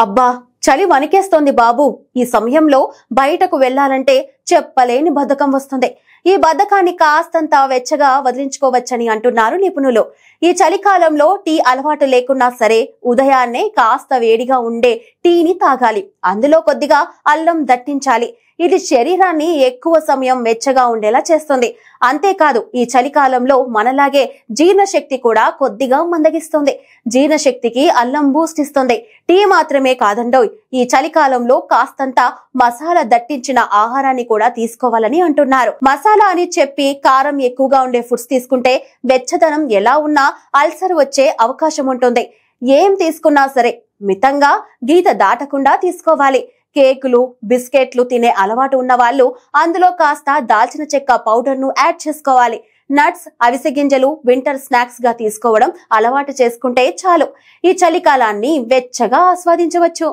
అబ్బా, చలి వణికేస్తోంది బాబు. ఈ సమయంలో బయటకు వెళ్లాలంటే చెప్పలేని బద్ధకం వస్తుంది. ఈ బద్ధకాన్ని కాస్తంత వెచ్చగా వదిలించుకోవచ్చని అంటున్నారు నిపుణులు. ఈ చలికాలంలో టీ అలవాటు లేకున్నా సరే ఉదయాన్నే కాస్త వేడిగా ఉండే టీని తాగాలి. అందులో కొద్దిగా అల్లం దట్టించాలి. ఇది శరీరాన్ని ఎక్కువ సమయం వెచ్చగా ఉండేలా చేస్తుంది. అంతేకాదు, ఈ చలికాలంలో మనలాగే జీర్ణశక్తి కూడా కొద్దిగా మందగిస్తుంది. జీర్ణశక్తికి అల్లం బూస్ట్ ఇస్తుంది. టీ మాత్రమే కాదండోయ్, ఈ చలికాలంలో కాస్తంత మసాలా దట్టించిన ఆహారాన్ని కూడా తీసుకోవాలని అంటున్నారు. మసాలా అని చెప్పి కారం ఎక్కువగా ఉండే ఫుడ్స్ తీసుకుంటే వెచ్చదనం ఎలా ఉన్నా అల్సర్ వచ్చే అవకాశం ఉంటుంది. ఏం తీసుకున్నా సరే మితంగా, గీత దాటకుండా తీసుకోవాలి. కేకులు, బిస్కెట్లు తినే అలవాటు ఉన్న వాళ్ళు అందులో కాస్త దాల్చిన చెక్క పౌడర్ ను యాడ్ చేసుకోవాలి. నట్స్, అవిసె గింజలు వింటర్ స్నాక్స్ గా తీసుకోవడం అలవాటు చేసుకుంటే చాలు. ఈ చలికాలాన్ని వెచ్చగా ఆస్వాదించవచ్చు.